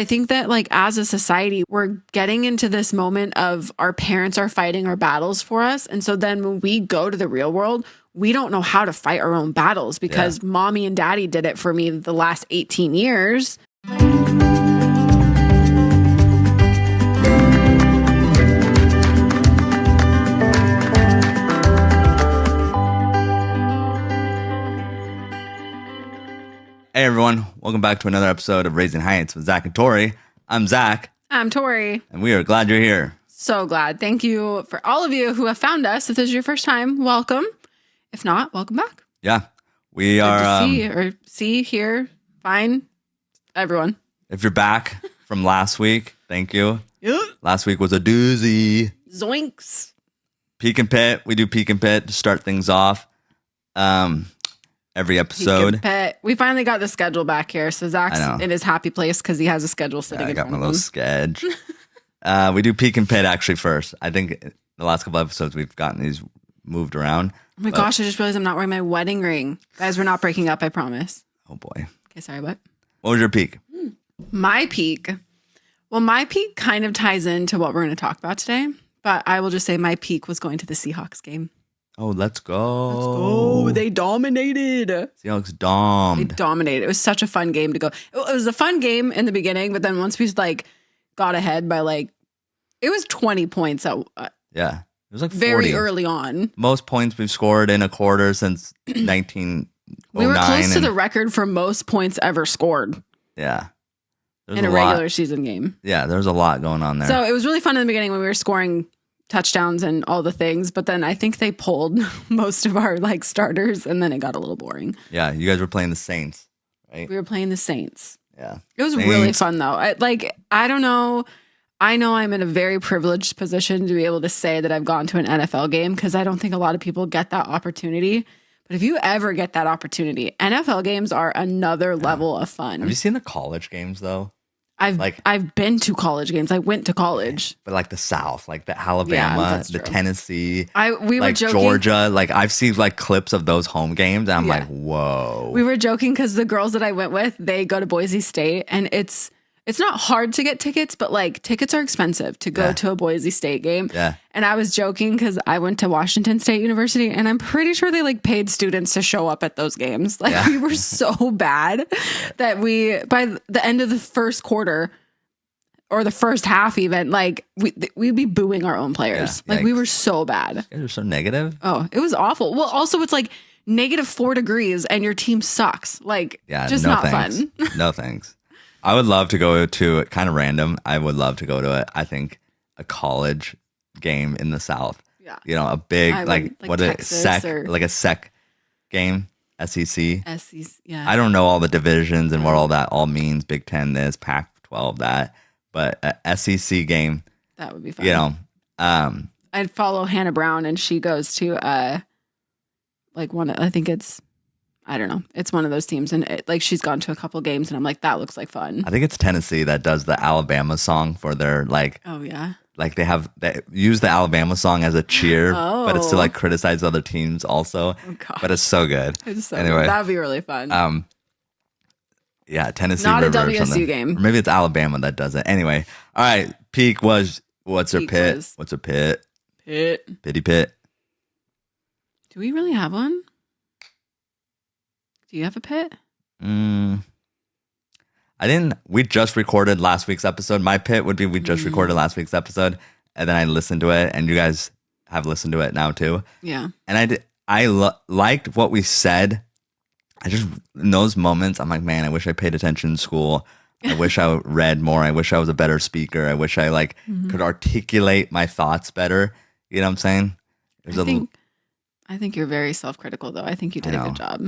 I think that like as a society, we're getting into this moment of our parents are fighting our battles for us. And so then when we go to the real world, we don't know how to fight our own battles because mommy and daddy did it for me the last 18 years. Hey everyone, welcome back to another episode of Raising Heights with Zach and Tori. I'm Zach. I'm Tori. And we are glad you're here. So glad. Thank you for all of you who have found us. If this is your first time, welcome. If not, welcome back. Yeah, we Good are. to see, hear, find everyone. If you're back from last week, thank you. Yep. Last week was a doozy. Zoinks. Peek and Pit. We do Peek and Pit to start things off. Every episode. Pet. We finally got the schedule back here. So Zach's in his happy place because he has a schedule sitting in front of him. I got my little schedule. We do Peek and Pit actually first. I think the last couple episodes we've gotten these moved around. Oh my gosh, I just realized I'm not wearing my wedding ring. Guys, we're not breaking up, I promise. Oh boy. Okay, sorry, what? What was your peak? My peak. Well, my peak kind of ties into what we're going to talk about today. But I will just say my peak was going to the Seahawks game. Oh, let's go. Let's go. They dominated. Seahawks domed. They dominated. It was such a fun game to go. It was a fun game in the beginning, but then once we got ahead by it was 20 points. Yeah. It was like 40. Very early on. Most points we've scored in a quarter since 1909. We were close to the record for most points ever scored. Yeah. In a regular season game. Yeah, there's a lot going on there. So it was really fun in the beginning when we were scoring touchdowns and all the things, but then I think they pulled most of our starters and then it got a little boring. Yeah, you guys were playing the Saints, right? We were playing the Saints. Yeah. It was really fun though. I don't know. I know I'm in a very privileged position to be able to say that I've gone to an NFL game because I don't think a lot of people get that opportunity. But if you ever get that opportunity, NFL games are another level of fun. Have you seen the college games though? I've been to college games. I went to college. But the South, the Alabama, the Tennessee, we were joking. Georgia. I've seen clips of those home games and I'm like, whoa. We were joking because the girls that I went with, they go to Boise State and it's not hard to get tickets, but tickets are expensive to go to a Boise State game. Yeah. And I was joking because I went to Washington State University and I'm pretty sure they paid students to show up at those games. We were so bad that by the end of the first quarter or the first half even, we'd be booing our own players. Yeah, we were so bad. You guys are so negative. Oh, it was awful. Well, also it's -4 degrees and your team sucks. Just no not thanks. fun. No thanks. I would love to go to kind of random. I would love to go to a college game in the South. Yeah. A big Texas a SEC game, SEC. SEC. Yeah. I don't know all the divisions and what all that all means. Big Ten this, Pac-12 that, but a SEC game. That would be fun. I'd follow Hannah Brown and she goes to I think it's. I don't know. It's one of those teams, and she's gone to a couple games, and I'm like, that looks like fun. I think it's Tennessee that does the Alabama song for their Oh yeah. They use the Alabama song as a cheer, but it's to criticize other teams also. Oh, God. But it's so good. Anyway, that would be really fun. Yeah, Tennessee. Not River a WSU game. Or maybe it's Alabama that does it. Anyway, all right. Peak was what's her pit? What's her pit? Pitty pit. Do we really have one? Do you have a pit? I didn't. We just recorded last week's episode. My pit would be we just recorded last week's episode, and then I listened to it, and you guys have listened to it now too. Yeah. And I liked what we said. I just in those moments, I'm like, man, I wish I paid attention in school. I wish I read more. I wish I was a better speaker. I wish I could articulate my thoughts better. You know what I'm saying? I think you're very self-critical, though. I think you did a good job.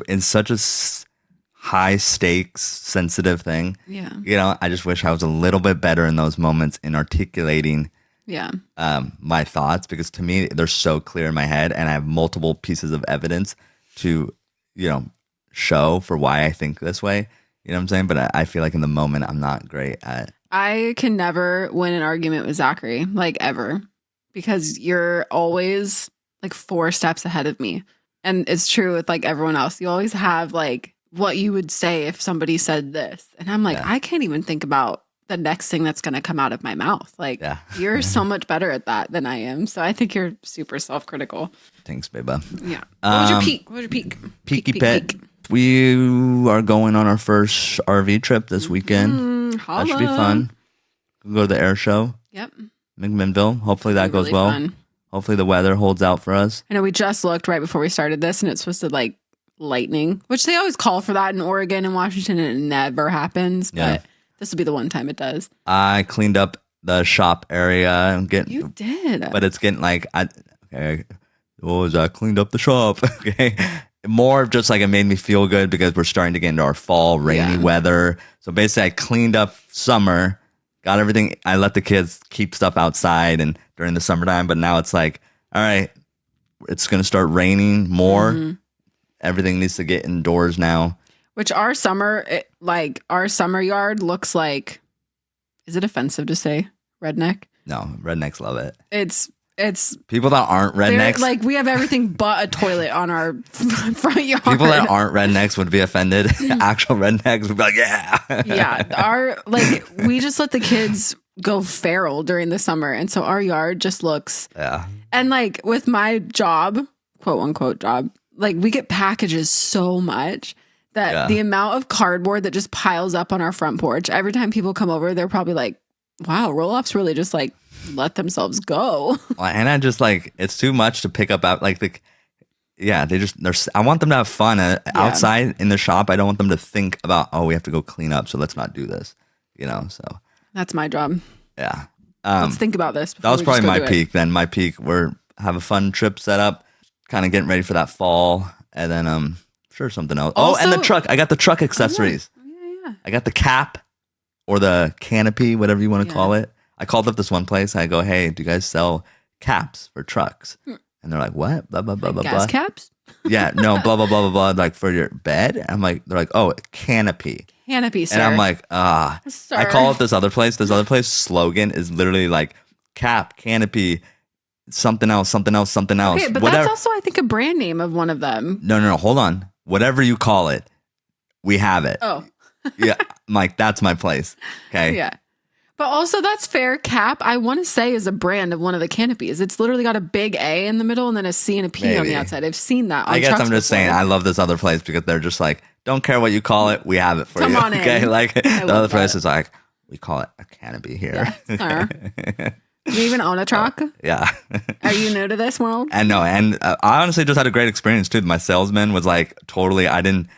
In such a high stakes, sensitive thing. Yeah. I just wish I was a little bit better in those moments in articulating my thoughts, because to me, they're so clear in my head and I have multiple pieces of evidence to, show for why I think this way. You know what I'm saying? But I feel like in the moment, I'm not great at. I can never win an argument with Zachary, ever, because you're always 4 steps ahead of me. And it's true with everyone else. You always have what you would say if somebody said this. And I'm like, I can't even think about the next thing that's going to come out of my mouth. Like, you're so much better at that than I am. So I think you're super self-critical. Thanks, babe. Yeah. What was your peak? What was your peak? Peaky pet. We are going on our first RV trip this weekend. That should be fun. We'll go to the air show. Yep. McMinnville. Hopefully that goes well. Fun. Hopefully the weather holds out for us. I know we just looked right before we started this, and it's supposed to like lightning, which they always call for that in Oregon and Washington, and it never happens. But this will be the one time it does. I cleaned up the shop area. You did. But it's getting like, I cleaned up the shop. Okay. More of just like it made me feel good because we're starting to get into our fall rainy weather. So basically I cleaned up summer, got everything. I let the kids keep stuff outside and during the summertime, but now it's like, all right, it's going to start raining more. Mm-hmm. Everything needs to get indoors now. Which our summer yard looks like, is it offensive to say redneck? No, rednecks love it. It's people that aren't rednecks. Like we have everything but a toilet on our front yard. People that aren't rednecks would be offended. Actual rednecks would be like, we just let the kids go feral during the summer. And so our yard just looks. Yeah. And like with my job, quote unquote job, like we get packages so much that the amount of cardboard that just piles up on our front porch, every time people come over, they're probably like, wow, roll-offs really just like let themselves go. Well, and I just like, it's too much to pick up out like I want them to have fun outside in the shop. I don't want them to think about, we have to go clean up. So let's not do this, so. That's my job. Yeah. Let's think about this. That was probably my peak then. My peak, have a fun trip set up, kind of getting ready for that fall. And then, sure, something else. Also, and the truck. I got the truck accessories. Yeah. I got the cap or the canopy, whatever you want to call it. I called up this one place. I go, hey, do you guys sell caps for trucks? And they're like, what? Blah, blah, blah, blah, blah. Gas caps? Yeah, no, blah, blah, blah, blah, blah. Like for your bed? I'm like, they're like, oh, canopy. Canopy, sir. And I'm like, Sir. I call up this other place. This other place slogan is literally like cap, canopy, something else, something else, something else. Okay, but whatever. That's also, I think, a brand name of one of them. No, hold on. Whatever you call it, we have it. Oh. Yeah, I'm like, that's my place. Okay. Yeah. But also, that's fair. Cap, I want to say, is a brand of one of the canopies. It's literally got a big A in the middle and then a C and a P on the outside. I've seen that on I guess I'm just saying, I love this other place because they're just like, don't care what you call it, we have it for you. Come on okay? In. Like, the other place is like, we call it a canopy here. Yeah, do you even own a truck? Yeah. Are you new to this world? And no, and I honestly just had a great experience too. My salesman was like, totally, I didn't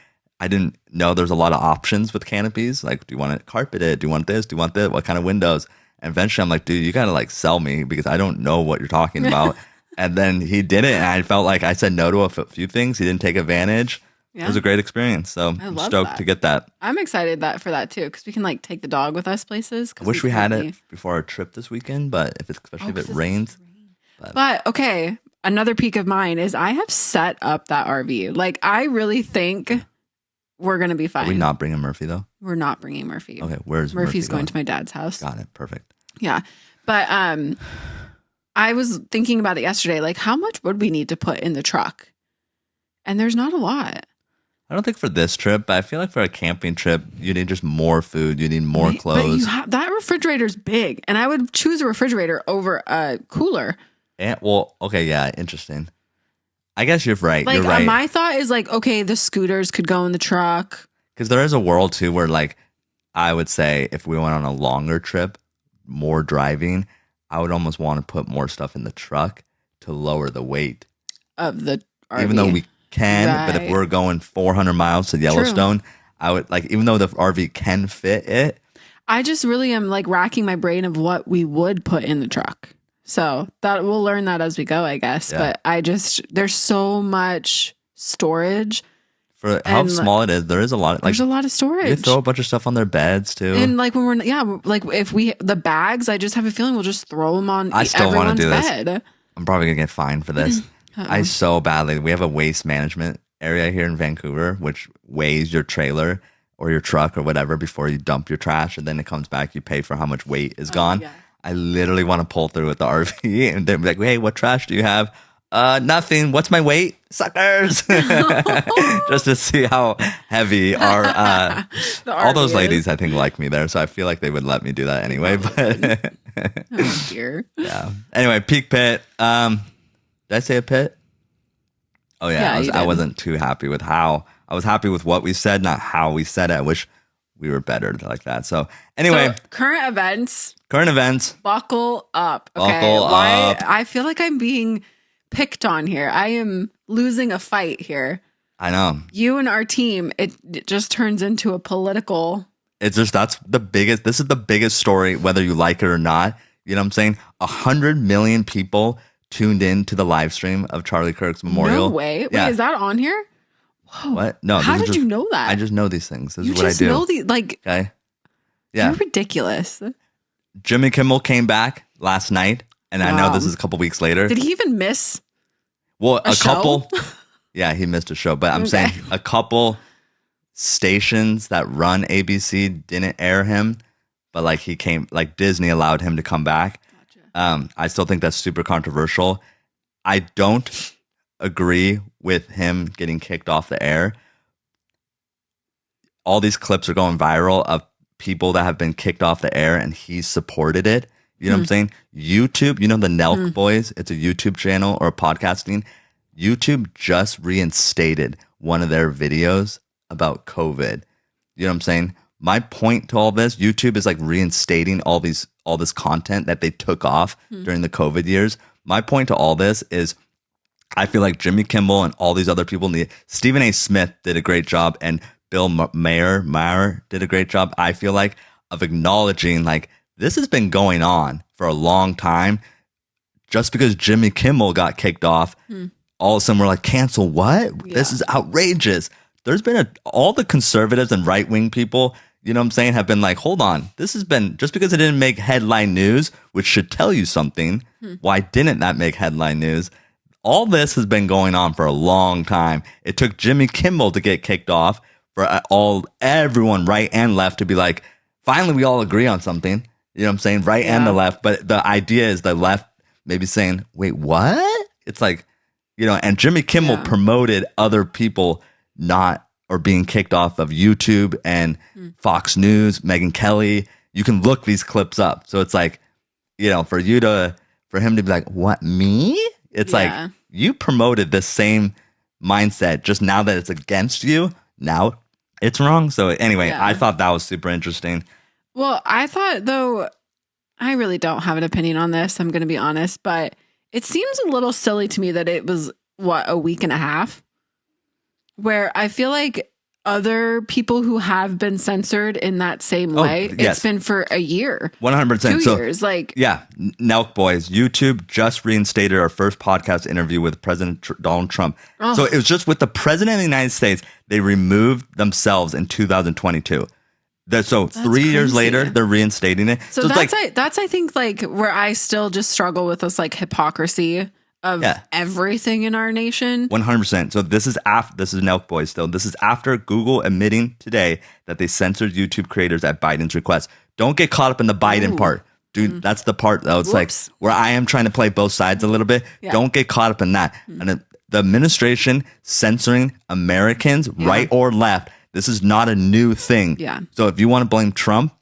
know there's a lot of options with canopies. Like, do you want it carpeted? Do you want this? Do you want that? What kind of windows? And eventually I'm like, dude, you got to like sell me because I don't know what you're talking about. And then he did it. And I felt like I said no to a few things. He didn't take advantage. Yeah. It was a great experience. So I'm stoked to get that. I'm excited for that too. Cause we can like take the dog with us places. I wish we had it before our trip this weekend, but especially if it rains. But okay. Another peak of mine is I have set up that RV. Like I really think we're going to be fine. Are we not bringing Murphy though? We're not bringing Murphy. Okay. Where's Murphy's going to my dad's house. Got it. Perfect. Yeah. But, I was thinking about it yesterday. Like how much would we need to put in the truck? And there's not a lot. I don't think for this trip, but I feel like for a camping trip, you need just more food. You need more clothes. But that refrigerator's big, and I would choose a refrigerator over a cooler. And, well, okay, yeah, interesting. I guess you're right. Like, you're right. My thought is like, okay, the scooters could go in the truck. Because there is a world too where, like, I would say if we went on a longer trip, more driving, I would almost want to put more stuff in the truck to lower the weight of the RV. Even though we can, but if we're going 400 miles to Yellowstone, I would like, even though the RV can fit it. I just really am like racking my brain of what we would put in the truck. So that we'll learn that as we go, I guess. Yeah. But there's so much storage. For how small it is, there is a lot. There's a lot of storage. You throw a bunch of stuff on their beds too. And like when like if the bags, I just have a feeling we'll just throw them on everyone's bed. I'm probably gonna get fined for this. I so badly. We have a waste management area here in Vancouver, which weighs your trailer or your truck or whatever before you dump your trash, and then it comes back. You pay for how much weight is gone. Yeah. I literally want to pull through with the RV and they're like, "Hey, what trash do you have?" Nothing. What's my weight? Suckers. Just to see how heavy our all those ladies, I think, like me there. So I feel like they would let me do that anyway. But oh dear. Yeah. Anyway, peak pit. Did I say a pit? Oh yeah, I wasn't too happy with how. I was happy with what we said, not how we said it. I wish we were better like that. So anyway, so, current events. Buckle up. Okay. Buckle up. I feel like I'm being picked on here. I am losing a fight here. I know. You and our team, it just turns into a political. It's just, this is the biggest story, whether you like it or not. You know what I'm saying? 100 million people tuned in to the live stream of Charlie Kirk's memorial. No way. Yeah. Wait, is that on here? Whoa. What? No. How did you know that? I just know these things. This is what I do. You just know these, okay. Yeah. You're ridiculous. Jimmy Kimmel came back last night, and I know this is a couple weeks later. Did he even miss? Well, a couple. Yeah, he missed a show, but I'm saying a couple stations that run ABC didn't air him, but like he came, like Disney allowed him to come back. Gotcha. I still think that's super controversial. I don't agree with him getting kicked off the air. All these clips are going viral of people that have been kicked off the air, and he supported it. You know what I'm saying? YouTube, you know the Nelk Boys? It's a YouTube channel or podcasting. YouTube just reinstated one of their videos about COVID. You know what I'm saying? My point to all this, YouTube is like reinstating all this content that they took off during the COVID years. My point to all this is I feel like Jimmy Kimmel and all these other people, Stephen A. Smith did a great job, and Bill Maher did a great job, I feel like, of acknowledging like this has been going on for a long time. Just because Jimmy Kimmel got kicked off, all of a sudden we're like, cancel what? Yeah. This is outrageous. There's been all the conservatives and right-wing people, you know what I'm saying, have been like, hold on, this has been, just because it didn't make headline news, which should tell you something, why didn't that make headline news? All this has been going on for a long time. It took Jimmy Kimmel to get kicked off for everyone, right and left, to be like, finally we all agree on something. You know what I'm saying? Right and the left. But the idea is the left maybe saying, wait, what? It's like, you know, and Jimmy Kimmel promoted other people being kicked off of YouTube and Fox News, Megyn Kelly. You can look these clips up. So it's like, you know, for him to be like, what, me? It's like, you promoted this same mindset, just now that it's against you, now it's wrong. So anyway, I thought that was super interesting. Well, I thought, though, I really don't have an opinion on this, I'm going to be honest, but it seems a little silly to me that it was, a week and a half, where I feel like other people who have been censored in that same way, it's been for a year. 100%. 2 years. Like, yeah, Nelk Boys, YouTube just reinstated our first podcast interview with President Donald Trump. Oh. So it was just with the President of the United States, they removed themselves in 2022. So that's 3 years later, they're reinstating it. So that's I think like where I still just struggle with this like hypocrisy of everything in our nation. 100%. So this is Nelk Boys still. This is after Google admitting today that they censored YouTube creators at Biden's request. Don't get caught up in the Biden part. Dude, that's the part that was like where I am trying to play both sides a little bit. Yeah. Don't get caught up in that. And the administration censoring Americans, right or left, this is not a new thing. Yeah. So if you want to blame Trump,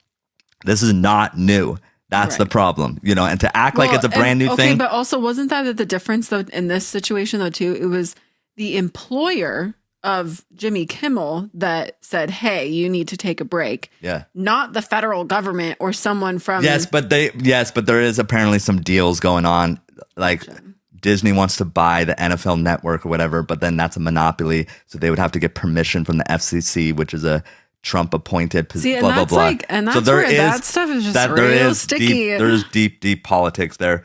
this is not new. That's the problem, you know, and to act like it's a brand new thing. But also wasn't that the difference though in this situation though too? It was the employer of Jimmy Kimmel that said, hey, you need to take a break. Yeah. Not the federal government or someone from. Yes, but there is apparently some deals going on. Like Disney wants to buy the NFL network or whatever, but then that's a monopoly. So they would have to get permission from the FCC, which is a Trump appointed blah, blah. And that's that stuff is just real sticky. There is deep politics there.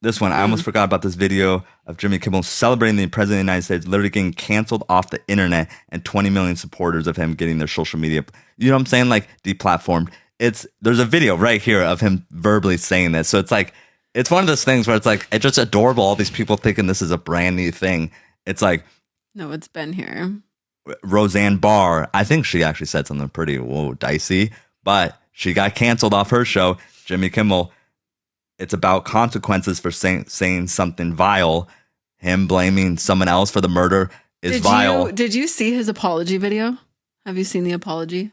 This one, I almost forgot about this video of Jimmy Kimmel celebrating the president of the United States literally getting canceled off the internet and 20 million supporters of him getting their social media. You know what I'm saying? Like deplatformed. There's a video right here of him verbally saying this. So it's like, it's one of those things where it's like, it's just adorable. All these people thinking this is a brand new thing. It's like, no, it's been here. Roseanne Barr, I think she actually said something pretty dicey, but she got canceled off her show. Jimmy Kimmel, it's about consequences for saying something vile. him blaming someone else for the murder is vile. Did you see his apology video? Have you seen the apology?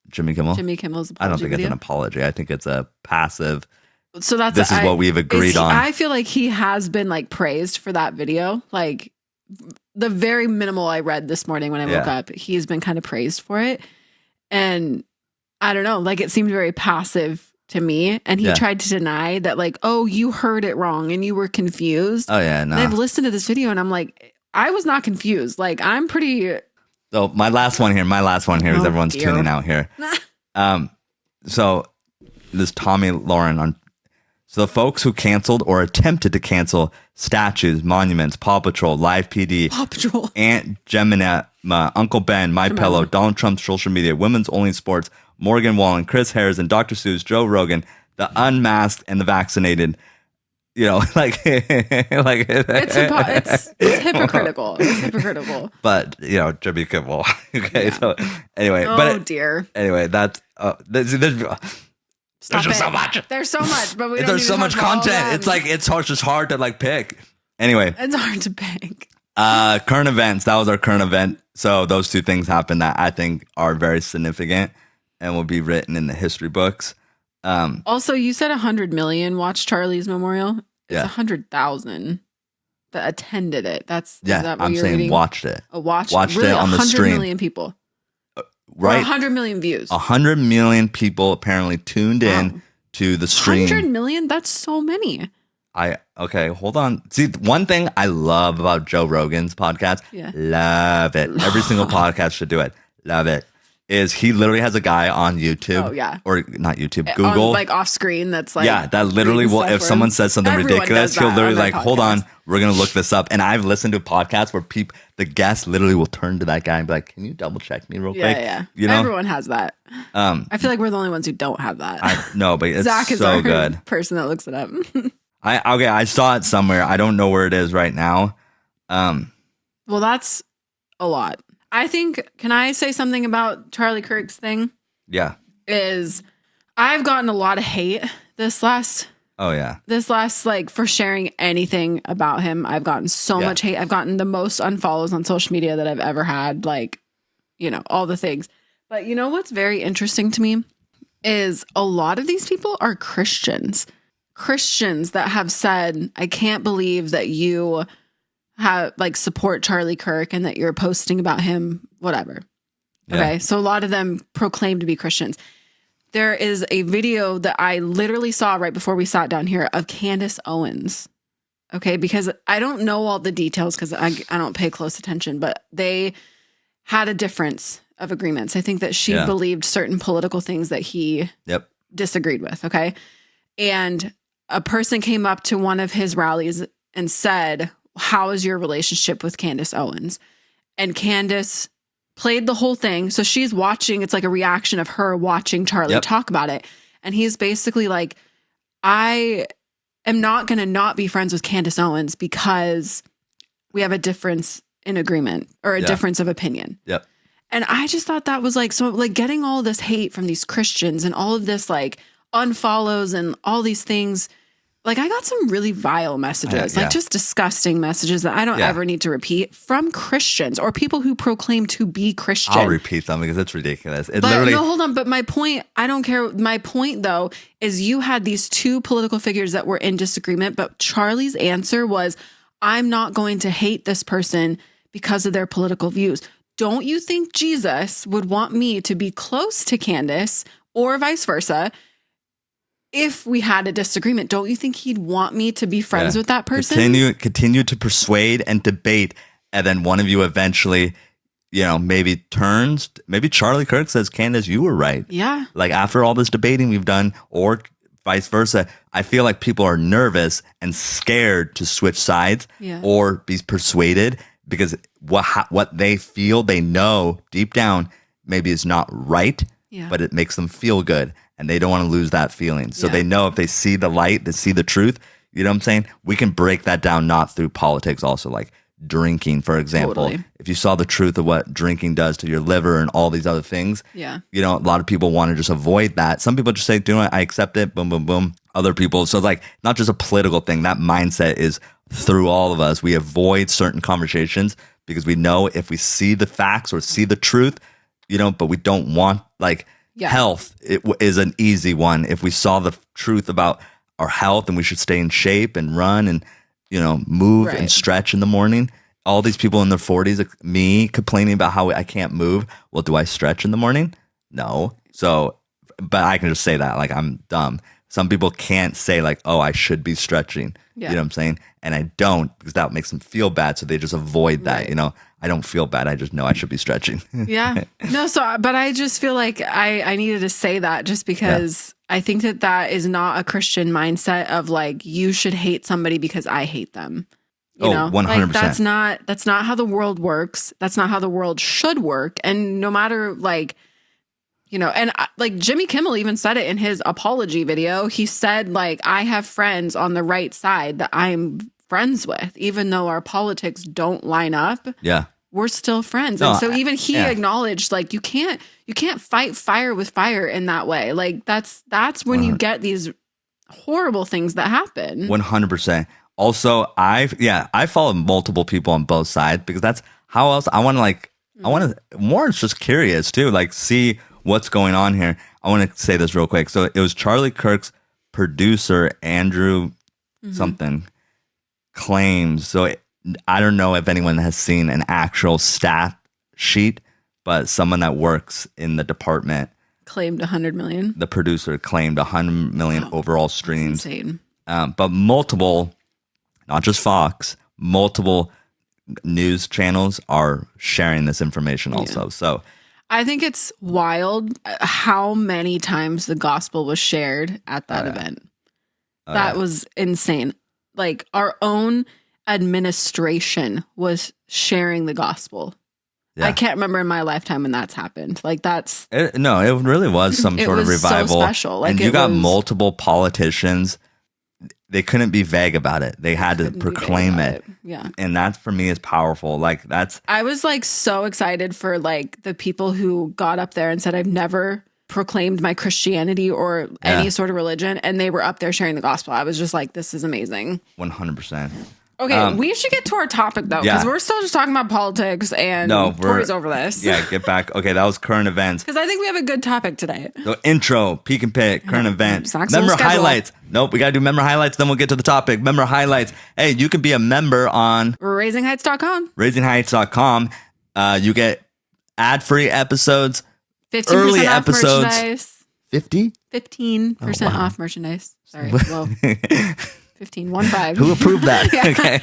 Jimmy Kimmel? Jimmy Kimmel's apology I don't think video? it's an apology. I think it's a passive. So this is what we've agreed on. I feel like he has been like praised for that video. Like the very minimal I read this morning when I woke up, he's been kind of praised for it. And I don't know, like it seemed very passive to me. And he tried to deny that, like, oh, you heard it wrong and you were confused. Oh, yeah, no. And I've listened to this video and I'm like, I was not confused. Like, I'm pretty. So my last one here, is everyone's tuning out here. So this Tommy Lauren on. So the folks who canceled or attempted to cancel statues, monuments, Paw Patrol, Live PD, Aunt Jemima, Uncle Ben, My Pillow, Donald Trump's social media, Women's Only Sports, Morgan Wallen, Chris Harris, and Dr. Seuss, Joe Rogan, the unmasked and the vaccinated. You know, like it's hypocritical. It's hypocritical. But you know, Jimmy Kimmel. Okay, so anyway, Anyway, that's there's just so much. There's so much, but there's so much content. It's like just hard to like pick. Anyway, it's hard to pick. Current events. That was our current event. So those two things happened that I think are very significant and will be written in the history books. Also, you said 100 million watched Charlie's memorial. It's 100,000 that attended it. Is that what I'm you're saying reading? Watched it. Watched it on the stream. 100 million people. Right. Or 100 million views. 100 million people apparently tuned in to the stream. 100 million? That's so many. Okay, hold on. See, one thing I love about Joe Rogan's podcast, love it. Every single podcast should do it. Love it. Is he literally has a guy on YouTube. Oh, yeah. Or not YouTube, Google. On, like off screen that's like. Yeah, that literally will, if someone says something ridiculous, he'll literally like, hold on, we're going to look this up. And I've listened to podcasts where the guest literally will turn to that guy and be like, can you double check me real quick? Yeah. You know? Everyone has that. I feel like we're the only ones who don't have that. No, but it's Zach is so our good. Person that looks it up. I saw it somewhere. I don't know where it is right now. Well, that's a lot. I think, can I say something about Charlie Kirk's thing? Yeah. I've gotten a lot of hate this last, like, for sharing anything about him. I've gotten so much hate. I've gotten the most unfollows on social media that I've ever had, like, you know, all the things. But you know what's very interesting to me is a lot of these people are Christians that have said, I can't believe that you have like support Charlie Kirk and that you're posting about him, whatever. Okay. So a lot of them proclaim to be Christians. There is a video that I literally saw right before we sat down here of Candace Owens. Okay. Because I don't know all the details because I don't pay close attention, but they had a difference of agreements. I think that she believed certain political things that he disagreed with. Okay. And a person came up to one of his rallies and said, how is your relationship with Candace Owens? And Candace played the whole thing. So she's watching. It's like a reaction of her watching Charlie talk about it. And he's basically like, I am not going to not be friends with Candace Owens because we have a difference in agreement or a difference of opinion. Yep. And I just thought that was like, so like getting all this hate from these Christians and all of this like unfollows and all these things. Like I got some really vile messages, like just disgusting messages that I don't ever need to repeat from Christians or people who proclaim to be Christian. I'll repeat them because it's ridiculous. No, hold on. But my point, I don't care. My point though, is you had these two political figures that were in disagreement, but Charlie's answer was, I'm not going to hate this person because of their political views. Don't you think Jesus would want me to be close to Candace or vice versa? If we had a disagreement, don't you think he'd want me to be friends with that person? Continue to persuade and debate, and then one of you eventually, you know, maybe turns. Maybe Charlie Kirk says, "Candace, you were right." Yeah. Like after all this debating we've done, or vice versa, I feel like people are nervous and scared to switch sides or be persuaded because what they feel, they know deep down, maybe is not right, but it makes them feel good. And they don't want to lose that feeling. So they know if they see the light, they see the truth, you know what I'm saying? We can break that down not through politics also, like drinking, for example. Totally. If you saw the truth of what drinking does to your liver and all these other things, you know, a lot of people want to just avoid that. Some people just say, do it, I accept it, boom, boom, boom. other people. So like not just a political thing. That mindset is through all of us. We avoid certain conversations because we know if we see the facts or see the truth, but we don't want health. It is an easy one. If we saw the truth about our health and we should stay in shape and run and move and stretch in the morning. All these people in their 40s, like me complaining about how I can't move. Well, do I stretch in the morning? No. So, but I can just say that like I'm dumb. Some people can't say like, oh, I should be stretching. You know what I'm saying? And I don't, because that makes them feel bad. So they just avoid that. I don't feel bad. I just know I should be stretching. Yeah. No, but I just feel like I needed to say that just because I think that is not a Christian mindset of like, you should hate somebody because I hate them. You know? 100%. Like, that's not how the world works. That's not how the world should work. And no matter like, and like Jimmy Kimmel even said it in his apology video. He said like, I have friends on the right side that I'm friends with, even though our politics don't line up. Yeah. We're still friends. And so even he acknowledged like, you can't fight fire with fire in that way. Like that's when you get these horrible things that happen. 100%. Also, I follow multiple people on both sides because that's how else I want to more just curious too, like see what's going on here. I want to say this real quick. So it was Charlie Kirk's producer, Andrew something claims. So I don't know if anyone has seen an actual stat sheet, but someone that works in the department claimed 100 million. The producer claimed 100 million overall streams. That's insane. But multiple, not just Fox, multiple news channels are sharing this information also. Yeah. So I think it's wild how many times the gospel was shared at that event. That was insane. Like our own administration was sharing the gospel. Yeah. I can't remember in my lifetime when that's happened. Like it really was some sort of revival. So special. Like and you got multiple politicians. They couldn't be vague about it. They had to proclaim it. Yeah. And that for me is powerful. I was like so excited for like the people who got up there and said, I've never proclaimed my Christianity or any sort of religion. And they were up there sharing the gospel. I was just like, this is amazing. 100%. Okay, we should get to our topic, though, because we're still just talking about politics, and Tori's over this. Yeah, get back. Okay, that was current events. Because I think we have a good topic today. The intro, peek and pick, current events. Member highlights. Nope, we got to do member highlights, then we'll get to the topic. Member highlights. Hey, you can be a member on RaisingHeights.com. RaisingHeights.com. You get ad-free episodes, 15% early off episodes. Merchandise. 50? 15% off merchandise. Sorry, well... 15. Who approved that? Okay.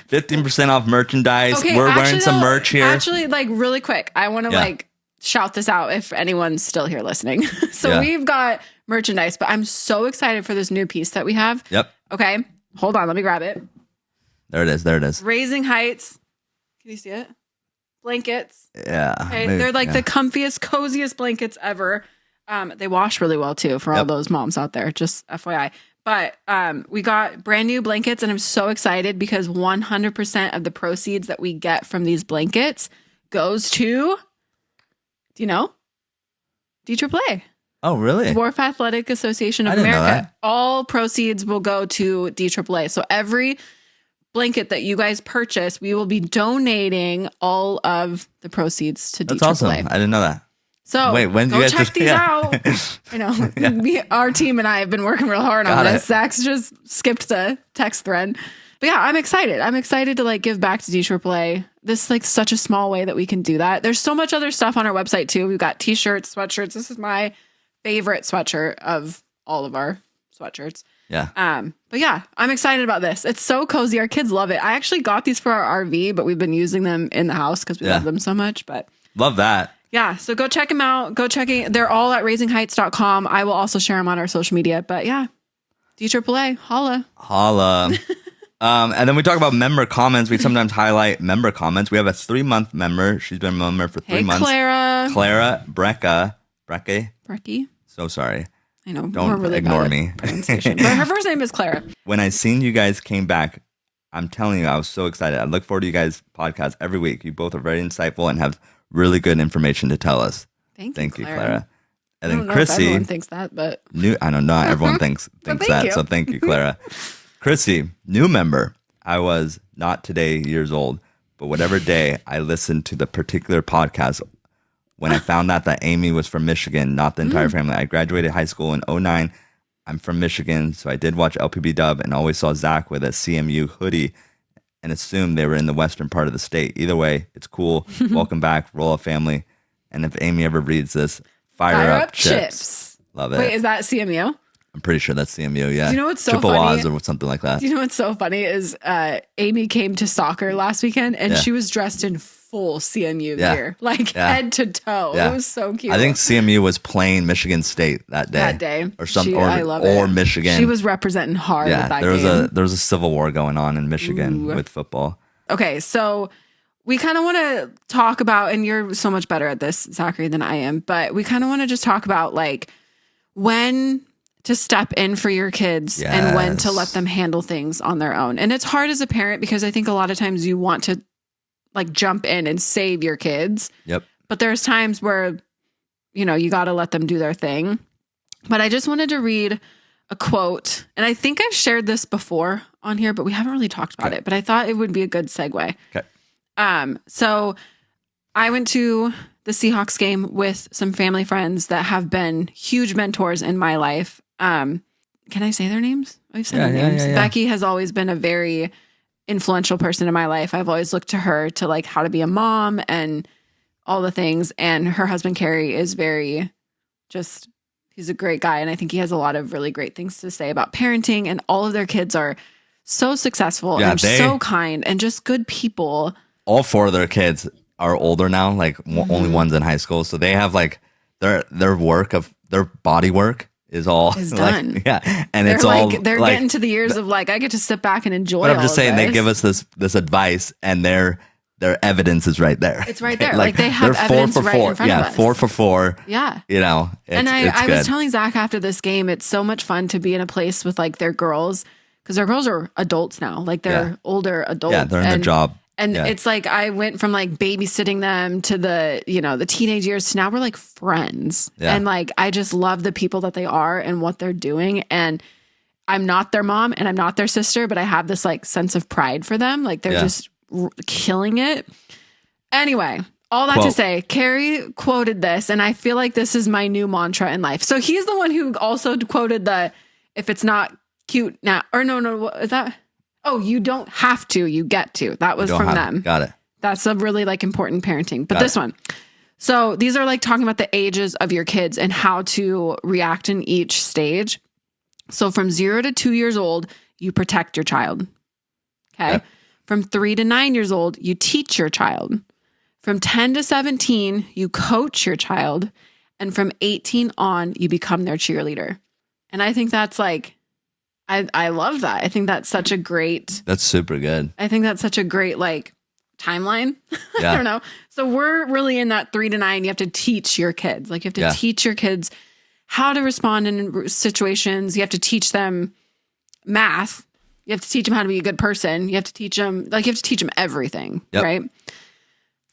15% off merchandise. Okay, we're wearing some merch here. Actually, like really quick, I want to shout this out if anyone's still here listening. So we've got merchandise, but I'm so excited for this new piece that we have. Yep. Okay. Hold on. Let me grab it. There it is. Raising Heights. Can you see it? Blankets. Yeah. Okay. They're like the comfiest, coziest blankets ever. They wash really well too for all those moms out there. Just FYI. But we got brand new blankets, and I'm so excited because 100% of the proceeds that we get from these blankets goes to, do you know? DAAA. Oh, really? Dwarf Athletic Association of America. All proceeds will go to DAAA. So every blanket that you guys purchase, we will be donating all of the proceeds to DAAA. That's awesome. I didn't know that. So wait, when go check these out. I know our team and I have been working real hard on this. Zach's just skipped the text thread. But yeah, I'm excited. I'm excited to like give back to DAAA. This is like such a small way that we can do that. There's so much other stuff on our website too. We've got t-shirts, sweatshirts. This is my favorite sweatshirt of all of our sweatshirts. Yeah. But yeah, I'm excited about this. It's so cozy. Our kids love it. I actually got these for our RV, but we've been using them in the house because we love them so much. But love that. Yeah, so go check them out. They're all at RaisingHeights.com. I will also share them on our social media. But yeah, DAAA, holla. And then we talk about member comments. We sometimes highlight member comments. We have a 3-month member. She's been a member for 3 months. Clara Brecky. So sorry. I know. Don't really ignore me. But her first name is Clara. When I seen you guys came back, I'm telling you, I was so excited. I look forward to you guys' podcast every week. You both are very insightful and have really good information to tell us. Thank you, Clara. And I then don't know Chrissy, if everyone thinks that, but I don't know. Everyone thinks that. you. So thank you, Clara. Chrissy, new member. I was not today years old, but whatever day I listened to the particular podcast when I found out that Amy was from Michigan, not the entire family. I graduated high school in 2009. I'm from Michigan, so I did watch LPB dub and always saw Zach with a CMU hoodie and assumed they were in the western part of the state. Either way, it's cool. Welcome back, Roll Up family. And if Amy ever reads this, fire up chips. Love it. Wait, is that CMU? I'm pretty sure that's CMU, yeah. Do you know what's so Triple funny? Oz or something like that. Do you know what's so funny is Amy came to soccer last weekend and she was dressed in full CMU gear, like head to toe. It was so cute. I think CMU was playing Michigan State that day. Or something, I love or it. Michigan. She was representing hard with that game. There was a civil war going on in Michigan with football. Okay, so we kind of want to talk about, and you're so much better at this, Zachary, than I am, but we kind of want to just talk about like when to step in for your kids and when to let them handle things on their own. And it's hard as a parent because I think a lot of times you want to like jump in and save your kids. Yep. But there's times where, you know, you got to let them do their thing. But I just wanted to read a quote, and I think I've shared this before on here, but we haven't really talked about it, but I thought it would be a good segue. Okay. So I went to the Seahawks game with some family friends that have been huge mentors in my life. Can I say their names? I've said their names. Yeah. Becky has always been a very influential person in my life. I've always looked to her to like how to be a mom and all the things. And her husband, Carrie, is very he's a great guy. And I think he has a lot of really great things to say about parenting, and all of their kids are so successful and so kind and just good people. All 4 of their kids are older now, like only one's in high school. So they have like their body work is done. Like, yeah. And They're it's all they're like, getting to the years of like, I get to sit back and enjoy. But I'm just saying, this. they give us this advice, and their evidence is right there. It's right there. Like they have evidence right in front of us. 4 for 4. Yeah. You know, and I was telling Zach after this game, it's so much fun to be in a place with like their girls, because their girls are adults now. Like they're older adults. Yeah, they're in their job. And it's like I went from like babysitting them to the, you know, the teenage years to now we're like friends. Yeah. And like I just love the people that they are and what they're doing. And I'm not their mom and I'm not their sister, but I have this like sense of pride for them. Like they're just killing it. Anyway, all that to say, Carrie quoted this, and I feel like this is my new mantra in life. So he's the one who also quoted the, if it's not cute now, or no, what is that? Oh, you don't have to, you get to. That was from them. Got it. That's a really like important parenting. But this one. So these are like talking about the ages of your kids and how to react in each stage. So from 0 to 2 years old, you protect your child. Okay. Yep. From 3 to 9 years old, you teach your child. From 10 to 17, you coach your child. And from 18 on, you become their cheerleader. And I think that's like, I love that. I think that's such a great. That's super good. I think that's such a great like timeline. Yeah. I don't know. So we're really in that 3 to 9. You have to teach your kids. Like you have to teach your kids how to respond in situations. You have to teach them math. You have to teach them how to be a good person. You have to teach them everything. Yep. Right.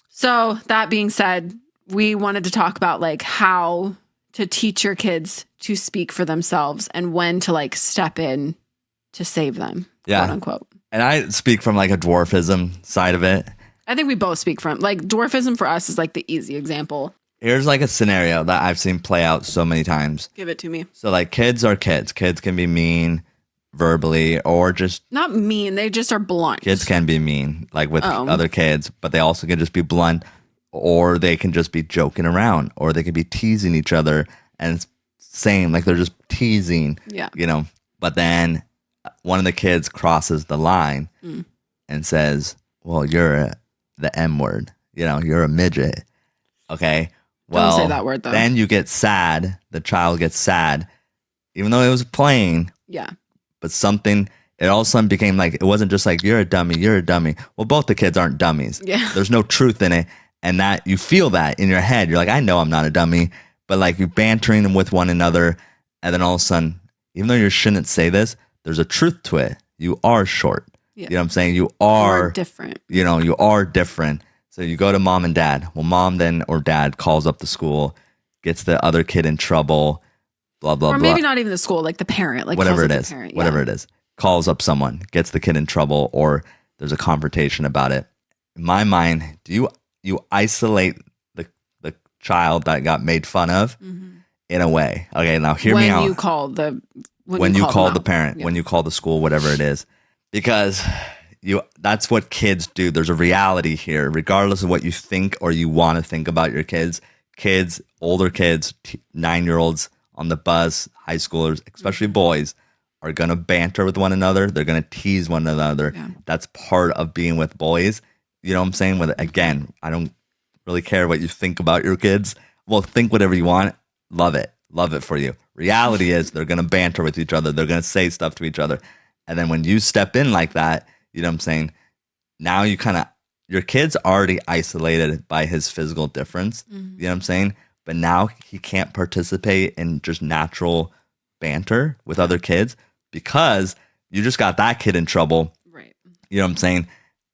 So that being said, we wanted to talk about like how to teach your kids to speak for themselves and when to like step in to save them, quote unquote. And I speak from like a dwarfism side of it. I think we both speak from like dwarfism for us is like the easy example. Here's like a scenario that I've seen play out so many times. Give it to me. So like kids are kids. Kids can be mean verbally or just not mean. They just are blunt. Kids can be mean like with other kids, but they also can just be blunt, or they can just be joking around, or they can be teasing each other. And it's same, like they're just teasing, you know. But then one of the kids crosses the line and says, well, you're the M word, you know, you're a midget. Okay. Well, don't say that word though. Then you get sad. The child gets sad, even though it was playing. Yeah. But it all of a sudden became like, it wasn't just like, you're a dummy, you're a dummy. Well, both the kids aren't dummies. Yeah. There's no truth in it. And that you feel that in your head. You're like, I know I'm not a dummy. But like you're bantering them with one another, and then all of a sudden, even though you shouldn't say this, there's a truth to it. You are short. Yeah. You know what I'm saying? You are different. You know, you are different. So you go to mom and dad. Well, mom then or dad calls up the school, gets the other kid in trouble, blah, blah, blah. Or maybe not even the school, like the parent. Like whatever it is. Parent, whatever it is. Calls up someone, gets the kid in trouble, or there's a confrontation about it. In my mind, do you isolate the child that got made fun of in a way? Okay, now hear me out. When you call the parent, when you call the school, whatever it is. Because that's what kids do. There's a reality here, regardless of what you think or you want to think about your kids. Kids, older kids, 9-year-olds on the bus, high schoolers, especially boys, are going to banter with one another. They're going to tease one another. Yeah. That's part of being with boys. You know what I'm saying? Again, I don't really care what you think about your kids. Well, think whatever you want. Love it. Love it for you. Reality is they're going to banter with each other. They're going to say stuff to each other. And then when you step in like that, you know what I'm saying? Now your kid's already isolated by his physical difference. You know what I'm saying? But now he can't participate in just natural banter with other kids because you just got that kid in trouble. Right. You know what I'm saying?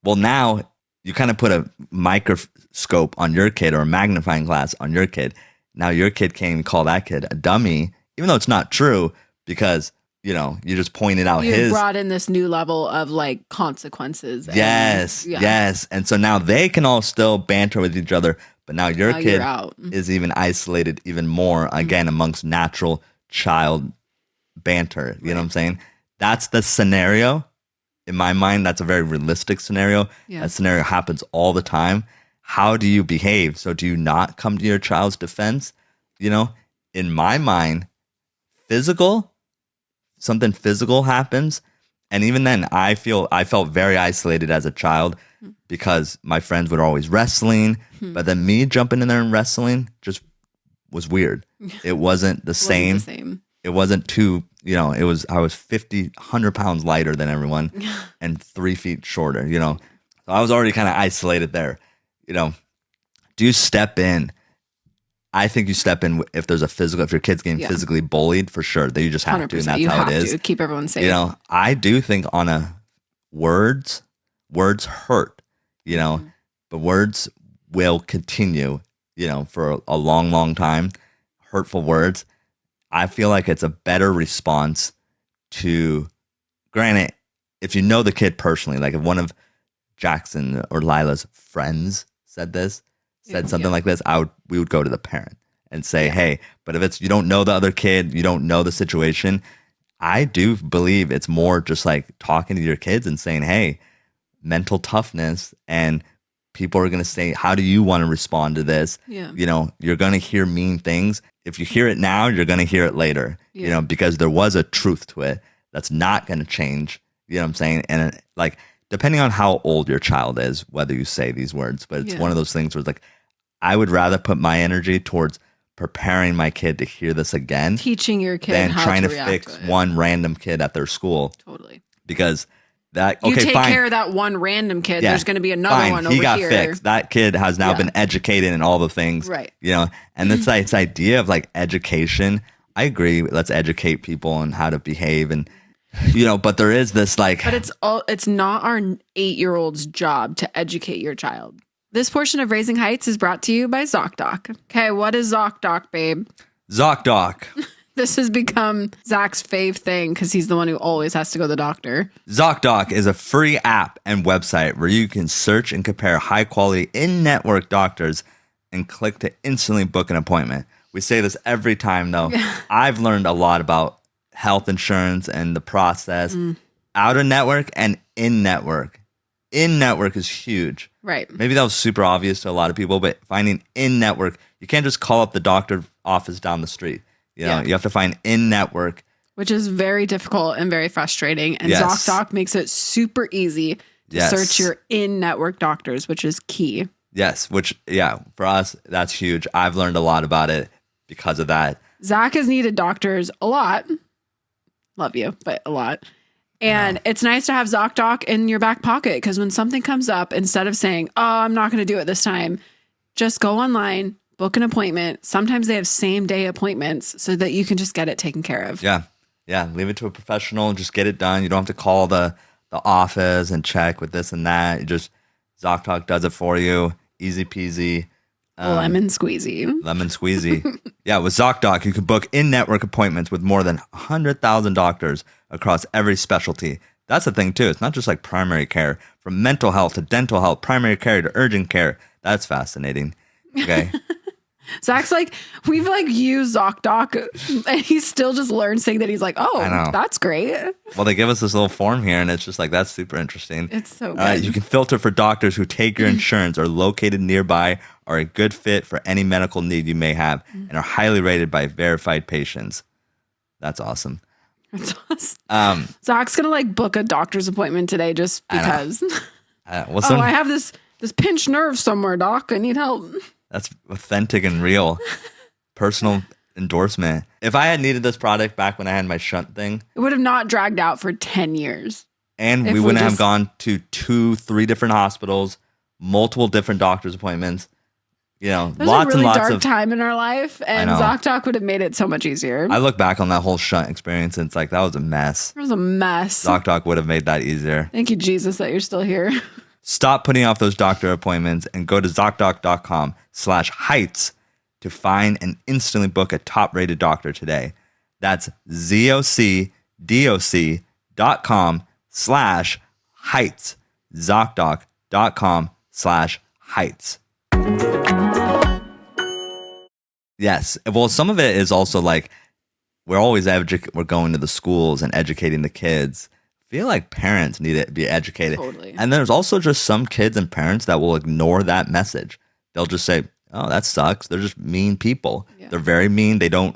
Well, now you kind of put a microscope on your kid or a magnifying glass on your kid. Now your kid can't even call that kid a dummy, even though it's not true because you just pointed out you brought in this new level of like consequences. Yes. And so now they can all still banter with each other, but now your kid is even isolated even more, again, amongst natural child banter. You know what I'm saying? That's the scenario. In my mind, that's a very realistic scenario. Yeah. That scenario happens all the time. How do you behave? So do you not come to your child's defense? In my mind, something physical happens. And even then, I felt very isolated as a child because my friends were always wrestling. But then me jumping in there and wrestling just was weird. It wasn't the same. It wasn't too, I was 50, 100 pounds lighter than everyone and 3 feet shorter, So I was already kind of isolated there. Do you step in? I think you step in if there's if your kid's getting physically bullied, for sure. That you just have to, and that's how it is. To keep everyone safe. I do think words hurt, but words will continue, for a long, long time. Hurtful words. I feel like it's a better response to, granted, if you know the kid personally, like if one of Jackson or Lila's friends said something like this, we would go to the parent and say, hey, but if you don't know the other kid, you don't know the situation, I do believe it's more just like talking to your kids and saying, hey, mental toughness, and people are going to say, how do you want to respond to this? Yeah. You're going to hear mean things. If you hear it now, you're going to hear it later, because there was a truth to it that's not going to change. You know what I'm saying? And depending on how old your child is, whether you say these words, but it's one of those things where it's like, I would rather put my energy towards preparing my kid to hear this again. Teaching your kid than how trying to fix one random kid at their school. Totally. Because you take care of that one random kid, there's going to be another one over here. He got fixed. That kid has now been educated in all the things. Right. And this idea of education, I agree. Let's educate people on how to behave and but there is this But it's not our 8-year-old's job to educate your child. This portion of Raising Heights is brought to you by Zocdoc. Okay, what is Zocdoc, babe? Zocdoc. This has become Zach's fave thing because he's the one who always has to go to the doctor. Zocdoc is a free app and website where you can search and compare high-quality in-network doctors and click to instantly book an appointment. We say this every time, though. I've learned a lot about health insurance and the process. Out of network and in network. In network is huge. Right. Maybe that was super obvious to a lot of people, but finding in network, you can't just call up the doctor office down the street. You have to find in network, which is very difficult and very frustrating. And Zocdoc makes it super easy to search your in network doctors, which is key. Yes, which for us that's huge. I've learned a lot about it because of that. Zach has needed doctors a lot. Love you, but a lot. And it's nice to have Zocdoc in your back pocket because when something comes up, instead of saying, oh, I'm not going to do it this time, just go online, book an appointment. Sometimes they have same day appointments so that you can just get it taken care of. Yeah. Leave it to a professional and just get it done. You don't have to call the office and check with this and that. Zocdoc does it for you. Easy peasy. Lemon squeezy. Lemon squeezy. Yeah, with Zocdoc, you can book in-network appointments with more than 100,000 doctors across every specialty. That's the thing, too. It's not just like primary care. From mental health to dental health, primary care to urgent care. That's fascinating. Okay. Zach's like, we've like used Zocdoc, and he's still just learned saying that he's like, oh, that's great. Well, they give us this little form here, and it's just like, that's super interesting. It's so good. You can filter for doctors who take your insurance, are located nearby, are a good fit for any medical need you may have, and are highly rated by verified patients. That's awesome. That's awesome. Zach's gonna like book a doctor's appointment today just because. I have this pinched nerve somewhere, doc. I need help. That's authentic and real. Personal endorsement. If I had needed this product back when I had my shunt thing, it would have not dragged out for 10 years. And we wouldn't have gone to 2-3 different hospitals, multiple different doctor's appointments. You know, lots and lots of time in our life, and Zocdoc would have made it so much easier. I look back on that whole shunt experience, and it's like, that was a mess. It was a mess. Zocdoc would have made that easier. Thank you, Jesus, that you're still here. Stop putting off those doctor appointments and go to Zocdoc.com/heights to find and instantly book a top-rated doctor today. That's ZocDoc.com/heights. Zocdoc.com/heights. Yes. Well, some of it is also like we're going to the schools and educating the kids. I feel like parents need to be educated. Totally. And there's also just some kids and parents that will ignore that message. They'll just say, oh, that sucks. They're just mean people. Yeah. They're very mean. They don't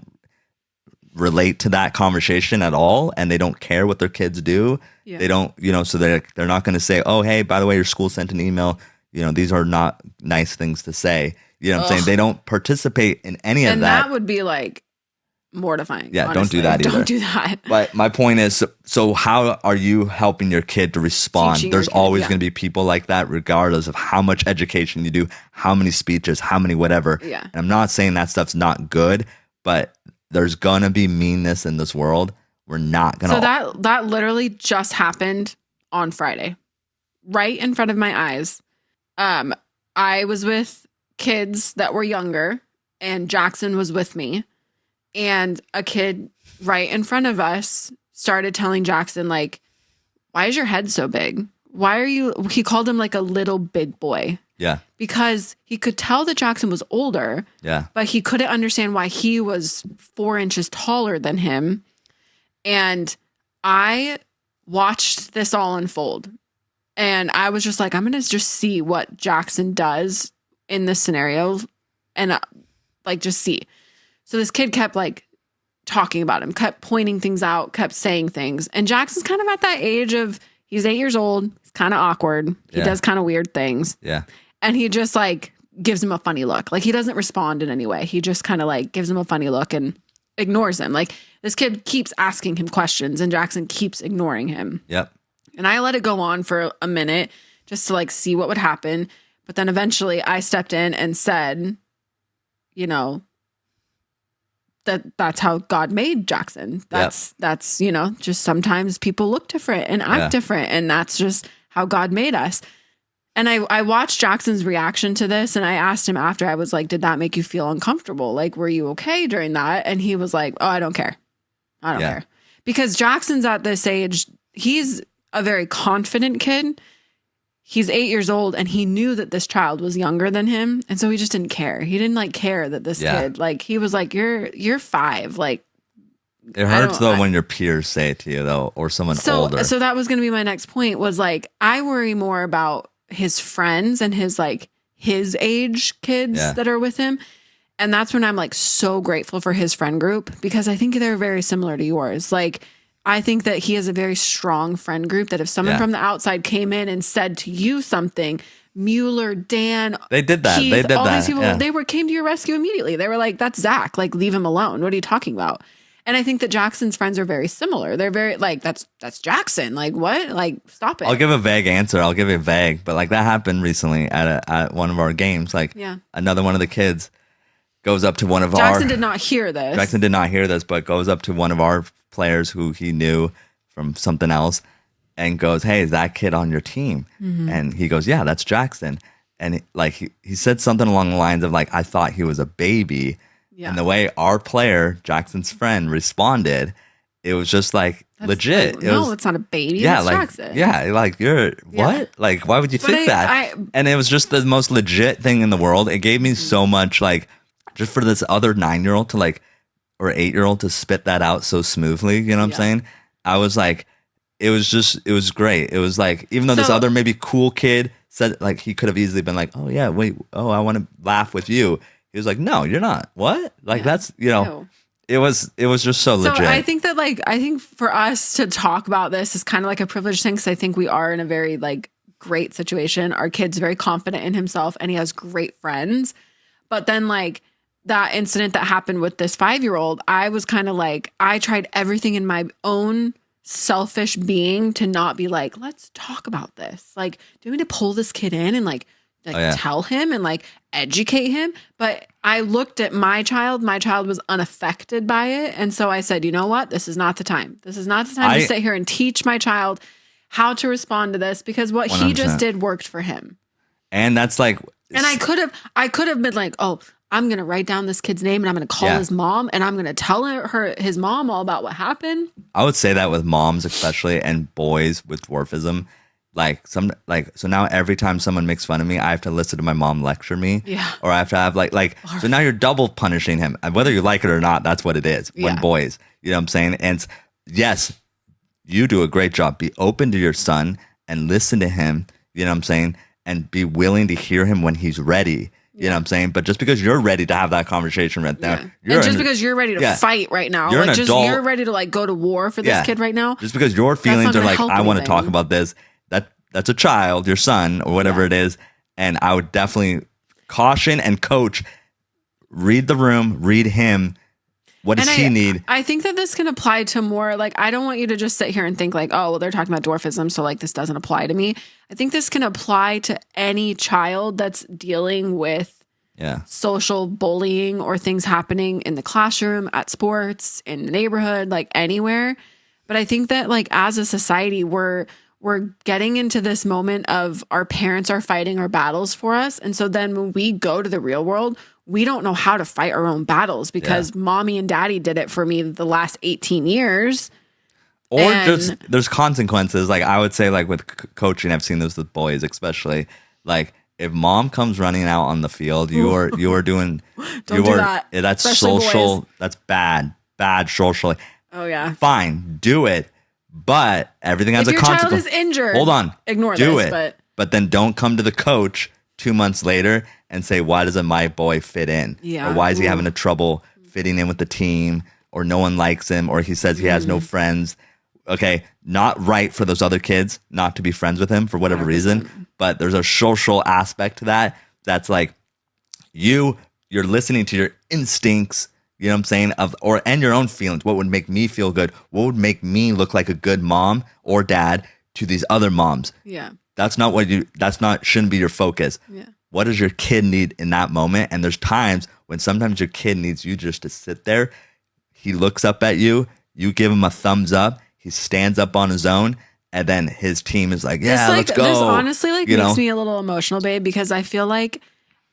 relate to that conversation at all, and they don't care what their kids do. Yeah. They don't, so they're not going to say, oh, hey, by the way, your school sent an email. These are not nice things to say. You know what I'm saying? They don't participate in any of that. And that would be like mortifying. Yeah, honestly. Don't do that either. Don't do that. But my point is, so how are you helping your kid to respond? There's always going to be people like that, regardless of how much education you do, how many speeches, how many whatever. Yeah. And I'm not saying that stuff's not good, but there's going to be meanness in this world. We're not going to. So that literally just happened on Friday, right in front of my eyes. I was with kids that were younger, and Jackson was with me, and a kid right in front of us started telling Jackson, like, why is your head so big? He called him like a little big boy. Yeah. Because he could tell that Jackson was older. Yeah. But he couldn't understand why he was 4 inches taller than him. And I watched this all unfold. And I was just like, I'm going to just see what Jackson does in this scenario and just see. So this kid kept like talking about him, kept pointing things out, kept saying things. And Jackson's kind of at that age of, he's 8 years old. He's kind of awkward. He does kind of weird things. Yeah. And he just like gives him a funny look. Like he doesn't respond in any way. He just kind of like gives him a funny look and ignores him. Like this kid keeps asking him questions and Jackson keeps ignoring him. Yep. And I let it go on for a minute just to like see what would happen. But then eventually I stepped in and said, that's how God made Jackson. That's just sometimes people look different and act different. And that's just how God made us. And I watched Jackson's reaction to this, and I asked him after, I was like, did that make you feel uncomfortable? Like, were you okay during that? And he was like, oh, I don't care. I don't care. Because Jackson's at this age, he's a very confident kid. He's 8 years old, and he knew that this child was younger than him. And so he just didn't care. He didn't like care that this kid, like, he was like, you're 5. Like, it hurts though when your peers say it to you though, or someone older. So that was going to be my next point, was like, I worry more about his friends and his age kids that are with him. And that's when I'm like so grateful for his friend group, because I think they're very similar to yours. Like, I think that he has a very strong friend group that if someone from the outside came in and said to you something, Mueller, Dan, they did that. Keith, they did all that. these people, came to your rescue immediately. They were like, that's Zach. Like, leave him alone. What are you talking about? And I think that Jackson's friends are very similar. They're very like, that's Jackson. Like, what? Like, stop it. I'll give a vague answer. But like that happened recently at one of our games. Like another one of the kids goes up to one of Jackson did not hear this, but goes up to one of our players who he knew from something else and goes, hey, is that kid on your team? Mm-hmm. And he goes, yeah, that's Jackson. and he said something along the lines of like, I thought he was a baby. Yeah. And the way our player, Jackson's friend, responded, it was just like that's legit. Like, no, it's not a baby. Yeah, like Jackson. Yeah, like you're what? Like why would you think that? And it was just the most legit thing in the world. It gave me so much like just for this other 9-year-old to like or 8-year-old to spit that out so smoothly. You know what I'm saying? I was like, it was great. It was like even though this other maybe cool kid said like he could have easily been like, oh yeah, wait, oh I want to laugh with you. He was like, no, you're not. What? Like that's It was just so legit. I think that I think for us to talk about this is kind of like a privileged thing because I think we are in a very like great situation. Our kid's very confident in himself and he has great friends. But then like that incident that happened with this 5-year-old, I was kind of like, I tried everything in my own selfish being to not be like, let's talk about this. Like, do we need to pull this kid in and like tell him and like educate him? But I looked at my child was unaffected by it. And so I said, you know what? This is not the time. This is not the time to sit here and teach my child how to respond to this because what 100%. He just did worked for him. And that's like, and I could have been like, oh, I'm going to write down this kid's name and I'm going to call his mom and I'm going to tell his mom all about what happened. I would say that with moms, especially, and boys with dwarfism. So now every time someone makes fun of me, I have to listen to my mom lecture me. Yeah. Or I have to have so now you're double punishing him. And whether you like it or not, that's what it is. When boys, you know what I'm saying? And yes, you do a great job. Be open to your son and listen to him, you know what I'm saying? And be willing to hear him when he's ready. You know what I'm saying? But just because you're ready to have that conversation right now. Because you're ready to fight right now. You're an adult. You're ready to like go to war for this kid right now. Just because your feelings are like, I want to talk about this. That's a child, your son, or whatever it is. And I would definitely caution and coach, read the room, read him. What does he need? I think that this can apply to more, like, I don't want you to just sit here and think like, oh, well, they're talking about dwarfism, so like this doesn't apply to me. I think this can apply to any child that's dealing with social bullying or things happening in the classroom, at sports, in the neighborhood, like anywhere. But I think that like as a society, we're getting into this moment of our parents are fighting our battles for us. And so then when we go to the real world, we don't know how to fight our own battles because mommy and daddy did it for me the last 18 years. Or just there's consequences. Like I would say like with coaching, I've seen this with boys, especially like if mom comes running out on the field, you are doing, that's especially social. Boys. That's bad socially. Oh yeah. Fine. Do it. But everything has a consequence. If your child is injured, hold on. Ignore do this. It. But then don't come to the coach 2 months later and say, why doesn't my boy fit in? Yeah. Or why is he having a trouble fitting in with the team? Or no one likes him? Or he says he has no friends. Okay, not right for those other kids not to be friends with him for whatever 100%. Reason. But there's a social aspect to that. That's like you're listening to your instincts. You know what I'm saying? And your own feelings. What would make me feel good? What would make me look like a good mom or dad to these other moms? Yeah. Shouldn't be your focus. Yeah. What does your kid need in that moment? And there's times when sometimes your kid needs you just to sit there. He looks up at you. You give him a thumbs up. He stands up on his own. And then his team is like, let's go. This honestly makes me a little emotional, babe, because I feel like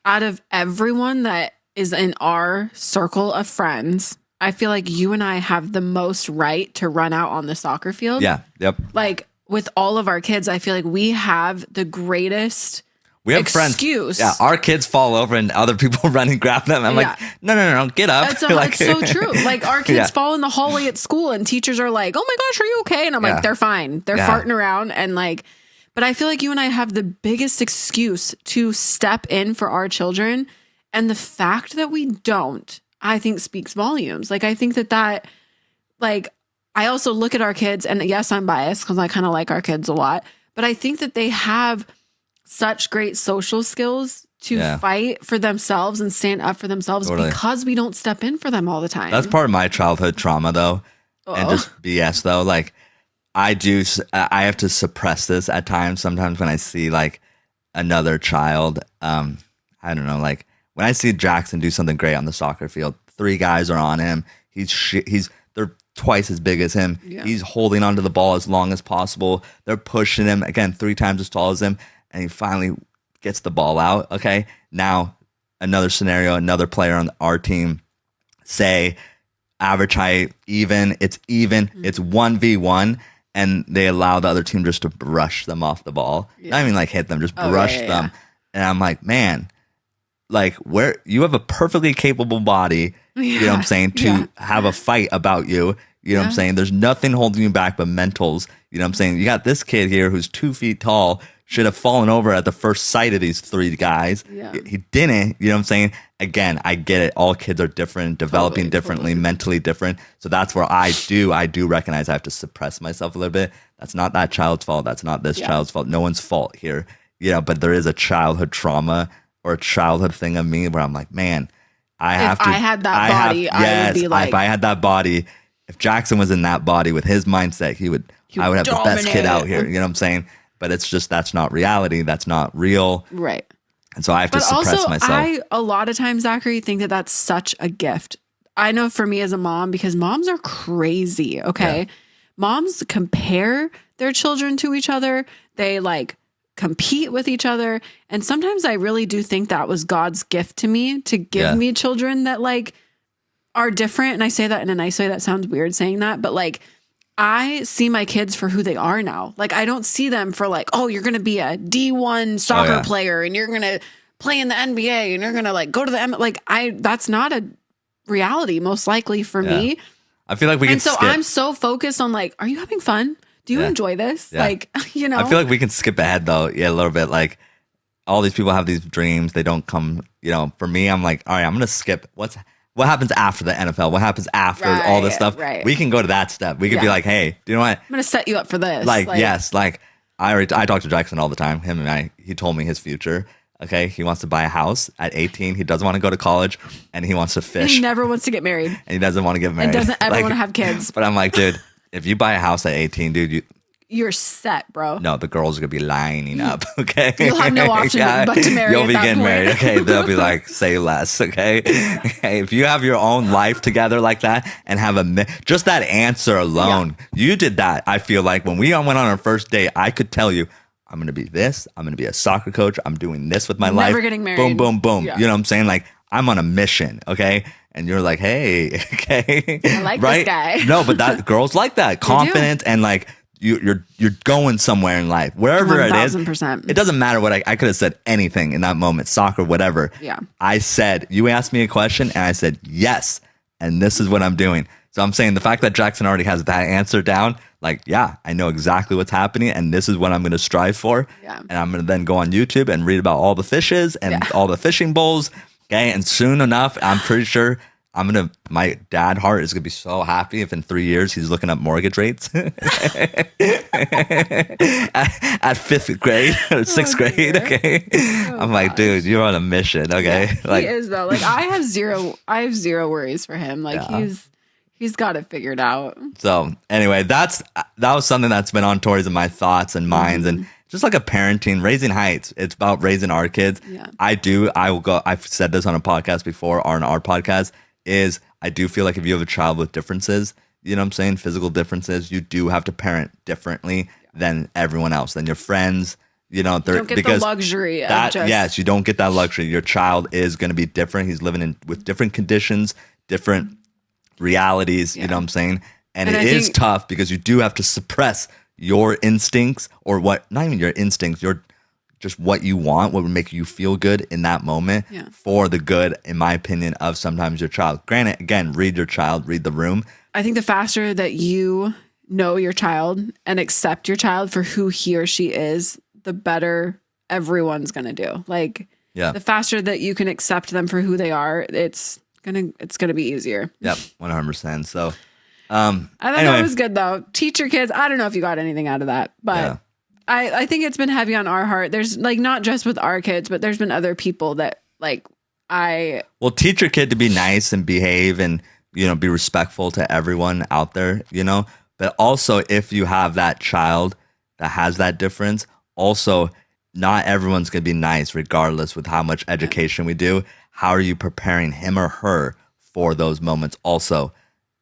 out of everyone that is in our circle of friends, I feel like you and I have the most right to run out on the soccer field. Yeah. Yep. Like with all of our kids, I feel like we have the greatest excuse. Friends. Yeah. Our kids fall over and other people run and grab them. I'm like, no, get up. It's so true. Like our kids fall in the hallway at school and teachers are like, oh my gosh, are you okay? And I'm like, they're fine. They're farting around. And like, but I feel like you and I have the biggest excuse to step in for our children. And the fact that we don't, I think speaks volumes. Like, I think that like, I also look at our kids and yes, I'm biased because I kind of like our kids a lot, but I think that they have such great social skills to fight for themselves and stand up for themselves because we don't step in for them all the time. That's part of my childhood trauma though. And just BS though. Like I have to suppress this at times. Sometimes when I see like another child, I don't know, like, when I see Jackson do something great on the soccer field, 3 guys are on him. They're twice as big as him. Yeah. He's holding onto the ball as long as possible. They're pushing him again 3 times as tall as him, and he finally gets the ball out. Okay. Now, another scenario, another player on our team, say average height, even, it's 1v1, and they allow the other team just to brush them off the ball. Not even like hit them, just brush them. And I'm like, man, like where you have a perfectly capable body, you know what I'm saying, to have a fight about you. You know what I'm saying? There's nothing holding you back but mentals. You know what I'm saying? You got this kid here who's 2 feet tall, should have fallen over at the first sight of these 3 guys. Yeah. He didn't. You know what I'm saying? Again, I get it. All kids are different, developing differently, mentally different. So that's where I do recognize I have to suppress myself a little bit. That's not that child's fault. That's not this child's fault. No one's fault here. You know, but there is a childhood trauma or a childhood thing of me where I'm like, man, I have to. If I had that body, I would be like. If I had that body, if Jackson was in that body with his mindset, I would have the best kid out here. You know what I'm saying? But it's just, that's not reality. That's not real. Right. And so I have to suppress myself. I, a lot of times, Zachary, think that that's such a gift. I know for me as a mom, because moms are crazy. Okay. Yeah. Moms compare their children to each other. They like compete with each other. And sometimes I really do think that was God's gift to me to give me children that like are different. And I say that in a nice way. That sounds weird saying that, but like, I see my kids for who they are now. Like, I don't see them for like, oh, you're going to be a D1 soccer player and you're going to play in the NBA and you're going to like go to the like that's not a reality most likely for me. I feel like we can skip. I'm so focused on like, are you having fun? Do you enjoy this? Like, you know, I feel like we can skip ahead though. Yeah, a little bit. Like all these people have these dreams. They don't come, you know, for me, I'm like, all right, I'm going to skip what happens after the NFL? What happens after all this stuff? Right. We can go to that step. We could be like, hey, do you know what? I'm going to set you up for this. Like yes. Like I talk to Jackson all the time. He told me his future. Okay. He wants to buy a house at 18. He doesn't want to go to college and he wants to fish. He never wants to get married. And he doesn't want to get married. And doesn't ever want to have kids. But I'm like, dude, if you buy a house at 18, dude, you're set, bro. No, the girls are going to be lining up, okay? You'll have no option but to marry. You'll be getting married, okay? They'll be like, say less, okay? If you have your own life together like that and have just that answer alone, you did that. I feel like when we went on our first date, I could tell you, I'm going to be this. I'm going to be a soccer coach. I'm doing this with my life. Never getting married. Boom, boom, boom. Yeah. You know what I'm saying? Like, I'm on a mission, okay? And you're like, hey, okay? I like this guy. No, but that girls like that. Confident and like, you're going somewhere in life, wherever 1,000%. It doesn't matter what I could have said anything in that moment, soccer, whatever. Yeah. I said, you asked me a question and I said, yes. And this is what I'm doing. So I'm saying the fact that Jackson already has that answer down, like, yeah, I know exactly what's happening and this is what I'm going to strive for. Yeah. And I'm going to then go on YouTube and read about all the fishes and all the fishing bowls. Okay. And soon enough, I'm pretty sure my dad heart is going to be so happy if in 3 years he's looking up mortgage rates at 5th grade or 6th grade. Okay. I'm like, dude, you're on a mission. Okay. Yeah, like, he is though. Like I have zero worries for him. Like he's got it figured out. So anyway, that was something that's been on Tori's and my thoughts and minds and just like a parenting, raising heights. It's about raising our kids. Yeah. I've said this on a podcast before or on our podcast. I do feel like if you have a child with differences, you know what I'm saying, physical differences, you do have to parent differently than everyone else, than your friends. You know, you don't get the luxury of yes, you don't get that luxury. Your child is going to be different. He's living with different conditions, different realities. You know what I'm saying, and it is tough because you do have to suppress your instincts or not even your instincts, just what you want, what would make you feel good in that moment for the good, in my opinion, of sometimes your child. Granted, again, read your child, read the room. I think the faster that you know your child and accept your child for who he or she is, the better everyone's going to do. Like the faster that you can accept them for who they are, it's going to be easier. Yep. 100%. So, I thought that was good though. Teach your kids. I don't know if you got anything out of that, but I think it's been heavy on our heart. There's like, not just with our kids, but there's been other people that like well, teach your kid to be nice and behave and, you know, be respectful to everyone out there, you know, but also if you have that child that has that difference, also not everyone's going to be nice regardless with how much education we do. How are you preparing him or her for those moments also?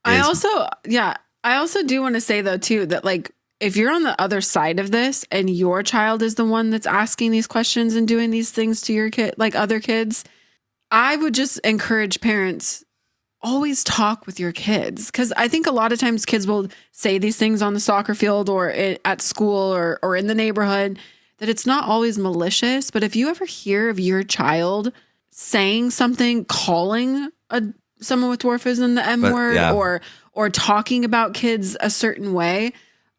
I also do want to say though too, that like, if you're on the other side of this and your child is the one that's asking these questions and doing these things to your kid, like other kids, I would just encourage parents, always talk with your kids. Because I think a lot of times kids will say these things on the soccer field or at school or in the neighborhood, that it's not always malicious. But if you ever hear of your child saying something, calling someone with dwarfism the M word, or talking about kids a certain way,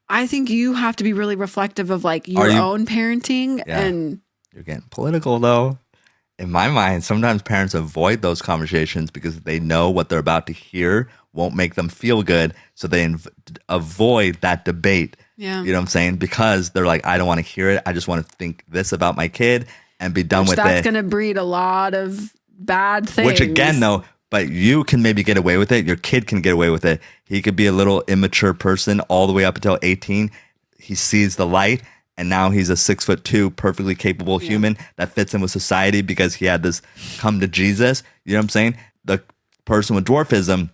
I think you have to be really reflective of like your own parenting. And you're getting political though. In my mind, sometimes parents avoid those conversations because they know what they're about to hear won't make them feel good. So they avoid that debate. Yeah. You know what I'm saying? Because they're like, I don't want to hear it. I just want to think this about my kid and be done with it. That's going to breed a lot of bad things. Which again, though, but you can maybe get away with it. Your kid can get away with it. He could be a little immature person all the way up until 18. He sees the light. And now he's a 6'2", perfectly capable human that fits in with society because he had this come to Jesus. You know what I'm saying? The person with dwarfism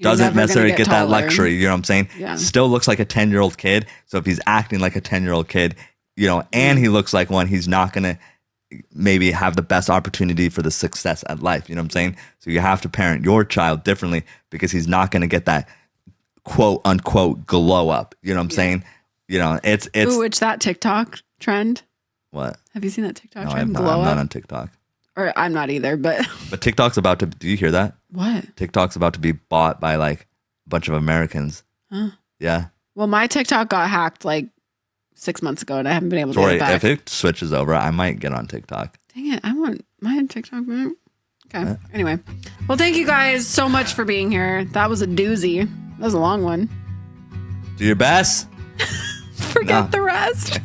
doesn't necessarily get that luxury. You know what I'm saying? Yeah. Still looks like a 10-year-old kid. So if he's acting like a 10-year-old kid, you know, and he looks like one, he's not going to maybe have the best opportunity for the success at life. You know what I'm saying? So you have to parent your child differently because he's not going to get that quote unquote glow up. You know what I'm saying? You know, it's which that TikTok trend. What? Have you seen that TikTok No, trend? I'm not on TikTok. Or I'm not either, but TikTok's about to, do you hear that? What? TikTok's about to be bought by like a bunch of Americans. Huh? Yeah. Well, my TikTok got hacked like 6 months ago and I haven't been able to get it back. If it switches over, I might get on TikTok. Dang it. I want my TikTok back. Okay. Anyway. Well, thank you guys so much for being here. That was a doozy. That was a long one. Do your best. Forget the rest.